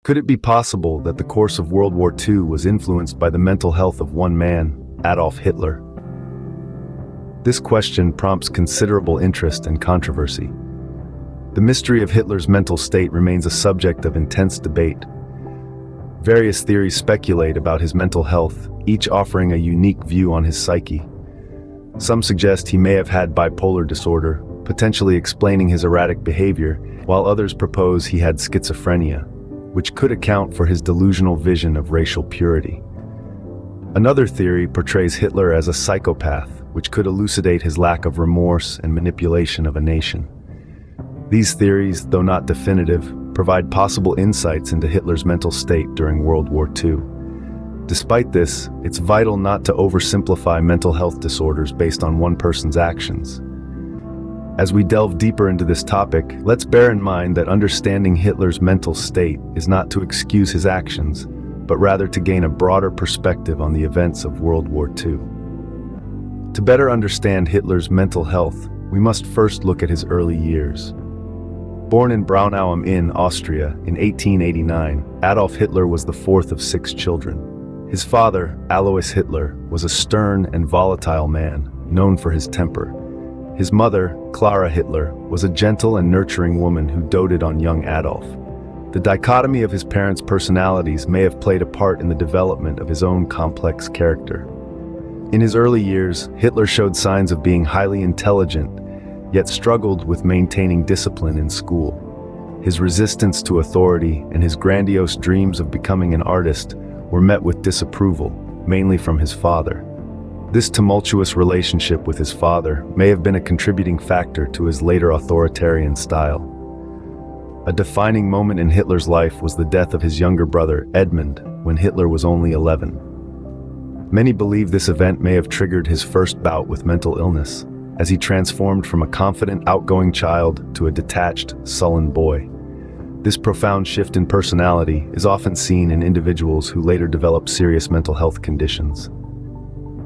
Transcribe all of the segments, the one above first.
Could it be possible that the course of World War II was influenced by the mental health of one man, Adolf Hitler? This question prompts considerable interest and controversy. The mystery of Hitler's mental state remains a subject of intense debate. Various theories speculate about his mental health, each offering a unique view on his psyche. Some suggest he may have had bipolar disorder, potentially explaining his erratic behavior, while others propose he had schizophrenia, which could account for his delusional vision of racial purity. Another theory portrays Hitler as a psychopath, which could elucidate his lack of remorse and manipulation of a nation. These theories, though not definitive, provide possible insights into Hitler's mental state during World War II. Despite this, it's vital not to oversimplify mental health disorders based on one person's actions. As we delve deeper into this topic, let's bear in mind that understanding Hitler's mental state is not to excuse his actions, but rather to gain a broader perspective on the events of World War II. To better understand Hitler's mental health, we must first look at his early years. Born in Braunau am Inn, Austria, in 1889, Adolf Hitler was the fourth of 6 children. His father, Alois Hitler, was a stern and volatile man, known for his temper. His mother, Clara Hitler, was a gentle and nurturing woman who doted on young Adolf. The dichotomy of his parents' personalities may have played a part in the development of his own complex character. In his early years, Hitler showed signs of being highly intelligent, yet struggled with maintaining discipline in school. His resistance to authority and his grandiose dreams of becoming an artist were met with disapproval, mainly from his father. This tumultuous relationship with his father may have been a contributing factor to his later authoritarian style. A defining moment in Hitler's life was the death of his younger brother, Edmund, when Hitler was only 11. Many believe this event may have triggered his first bout with mental illness, as he transformed from a confident, outgoing child to a detached, sullen boy. This profound shift in personality is often seen in individuals who later develop serious mental health conditions.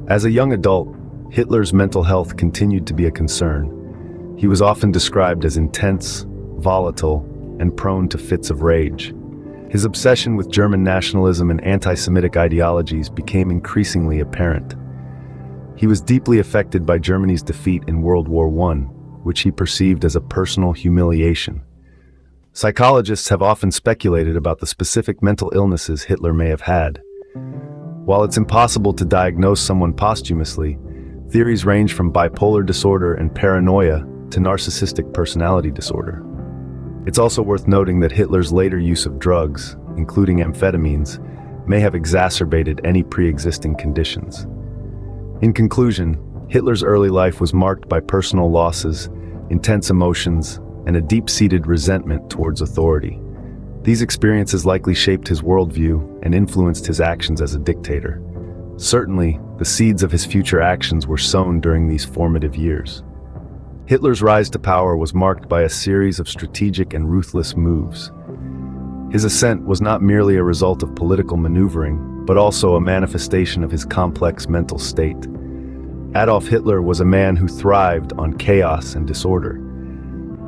As a young adult, Hitler's mental health continued to be a concern. He was often described as intense, volatile, and prone to fits of rage. His obsession with German nationalism and anti-Semitic ideologies became increasingly apparent. He was deeply affected by Germany's defeat in World War I, which he perceived as a personal humiliation. Psychologists have often speculated about the specific mental illnesses Hitler may have had. While it's impossible to diagnose someone posthumously, theories range from bipolar disorder and paranoia to narcissistic personality disorder. It's also worth noting that Hitler's later use of drugs, including amphetamines, may have exacerbated any pre-existing conditions. In conclusion, Hitler's early life was marked by personal losses, intense emotions, and a deep-seated resentment towards authority. These experiences likely shaped his worldview and influenced his actions as a dictator. Certainly, the seeds of his future actions were sown during these formative years. Hitler's rise to power was marked by a series of strategic and ruthless moves. His ascent was not merely a result of political maneuvering, but also a manifestation of his complex mental state. Adolf Hitler was a man who thrived on chaos and disorder.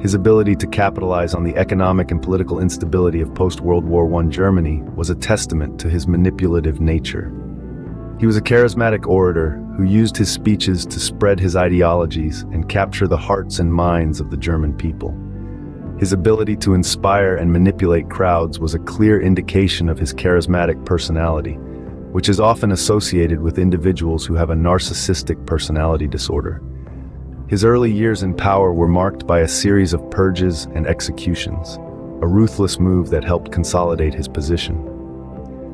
His ability to capitalize on the economic and political instability of post-World War I Germany was a testament to his manipulative nature. He was a charismatic orator who used his speeches to spread his ideologies and capture the hearts and minds of the German people. His ability to inspire and manipulate crowds was a clear indication of his charismatic personality, which is often associated with individuals who have a narcissistic personality disorder. His early years in power were marked by a series of purges and executions, a ruthless move that helped consolidate his position.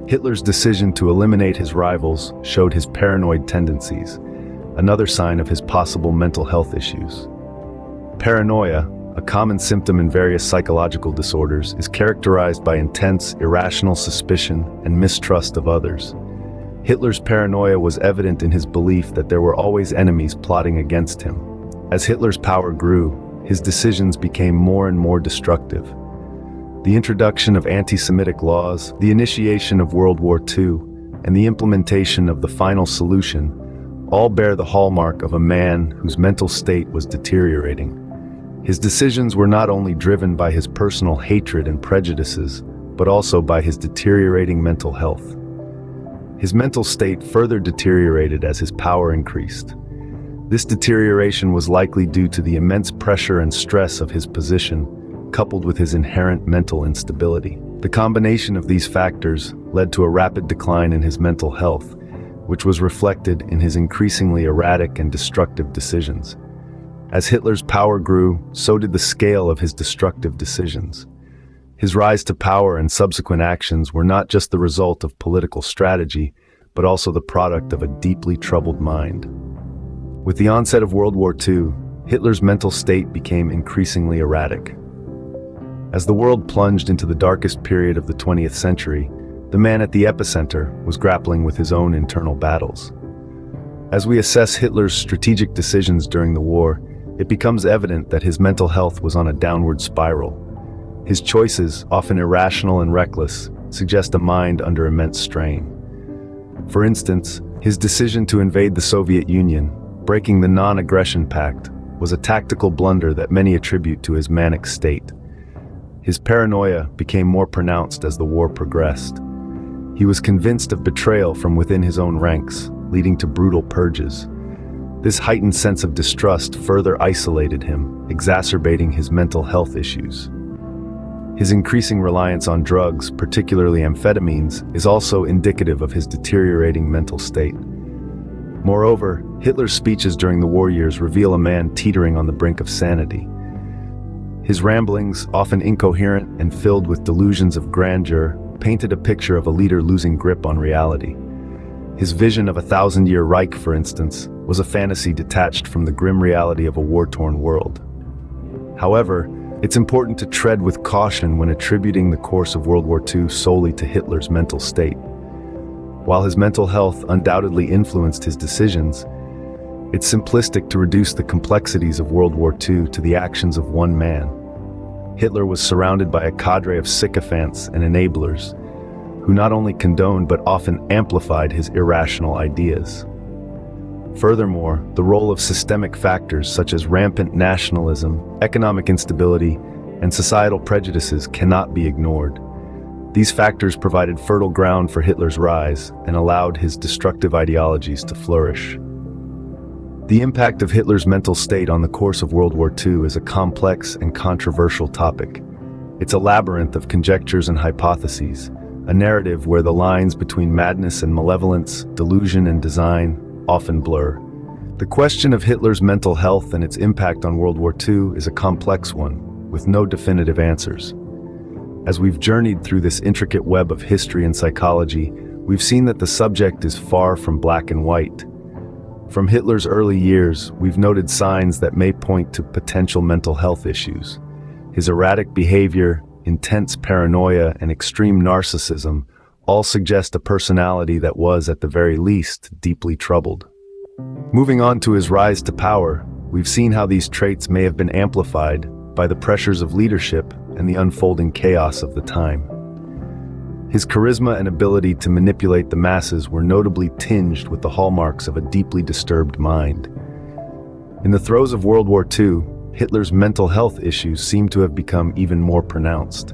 Hitler's decision to eliminate his rivals showed his paranoid tendencies, another sign of his possible mental health issues. Paranoia, a common symptom in various psychological disorders, is characterized by intense, irrational suspicion and mistrust of others. Hitler's paranoia was evident in his belief that there were always enemies plotting against him. As Hitler's power grew, his decisions became more and more destructive. The introduction of anti-Semitic laws, the initiation of World War II, and the implementation of the final solution all bear the hallmark of a man whose mental state was deteriorating. His decisions were not only driven by his personal hatred and prejudices, but also by his deteriorating mental health. His mental state further deteriorated as his power increased. This deterioration was likely due to the immense pressure and stress of his position, coupled with his inherent mental instability. The combination of these factors led to a rapid decline in his mental health, which was reflected in his increasingly erratic and destructive decisions. As Hitler's power grew, so did the scale of his destructive decisions. His rise to power and subsequent actions were not just the result of political strategy, but also the product of a deeply troubled mind. With the onset of World War II, Hitler's mental state became increasingly erratic. As the world plunged into the darkest period of the 20th century, the man at the epicenter was grappling with his own internal battles. As we assess Hitler's strategic decisions during the war, it becomes evident that his mental health was on a downward spiral. His choices, often irrational and reckless, suggest a mind under immense strain. For instance, his decision to invade the Soviet Union, breaking the non-aggression pact, was a tactical blunder that many attribute to his manic state. His paranoia became more pronounced as the war progressed. He was convinced of betrayal from within his own ranks, leading to brutal purges. This heightened sense of distrust further isolated him, exacerbating his mental health issues. His increasing reliance on drugs, particularly amphetamines, is also indicative of his deteriorating mental state. Moreover, Hitler's speeches during the war years reveal a man teetering on the brink of sanity. His ramblings, often incoherent and filled with delusions of grandeur, painted a picture of a leader losing grip on reality. His vision of a thousand-year Reich, for instance, was a fantasy detached from the grim reality of a war-torn world. However, it's important to tread with caution when attributing the course of World War II solely to Hitler's mental state. While his mental health undoubtedly influenced his decisions, it's simplistic to reduce the complexities of World War II to the actions of one man. Hitler was surrounded by a cadre of sycophants and enablers, who not only condoned but often amplified his irrational ideas. Furthermore, the role of systemic factors such as rampant nationalism, economic instability, and societal prejudices cannot be ignored. These factors provided fertile ground for Hitler's rise and allowed his destructive ideologies to flourish. The impact of Hitler's mental state on the course of World War II is a complex and controversial topic. It's a labyrinth of conjectures and hypotheses, a narrative where the lines between madness and malevolence, delusion and design, often blur. The question of Hitler's mental health and its impact on World War II is a complex one, with no definitive answers. As we've journeyed through this intricate web of history and psychology, we've seen that the subject is far from black and white. From Hitler's early years, we've noted signs that may point to potential mental health issues. His erratic behavior, intense paranoia, and extreme narcissism all suggest a personality that was, at the very least, deeply troubled. Moving on to his rise to power, we've seen how these traits may have been amplified by the pressures of leadership and the unfolding chaos of the time. His charisma and ability to manipulate the masses were notably tinged with the hallmarks of a deeply disturbed mind. In the throes of World War II, Hitler's mental health issues seem to have become even more pronounced.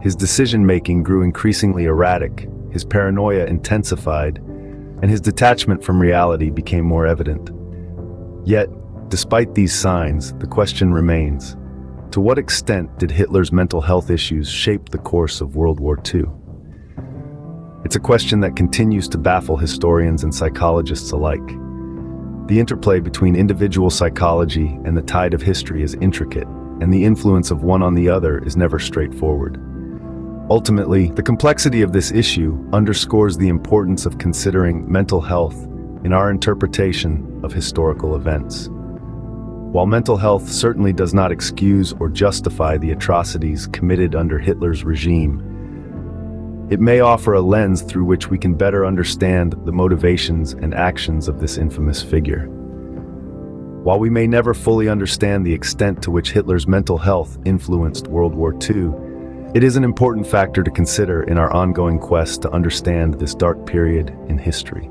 His decision-making grew increasingly erratic, his paranoia intensified, and his detachment from reality became more evident. Yet, despite these signs, the question remains: to what extent did Hitler's mental health issues shape the course of World War II? It's a question that continues to baffle historians and psychologists alike. The interplay between individual psychology and the tide of history is intricate, and the influence of one on the other is never straightforward. Ultimately, the complexity of this issue underscores the importance of considering mental health in our interpretation of historical events. While mental health certainly does not excuse or justify the atrocities committed under Hitler's regime, it may offer a lens through which we can better understand the motivations and actions of this infamous figure. While we may never fully understand the extent to which Hitler's mental health influenced World War II, it is an important factor to consider in our ongoing quest to understand this dark period in history.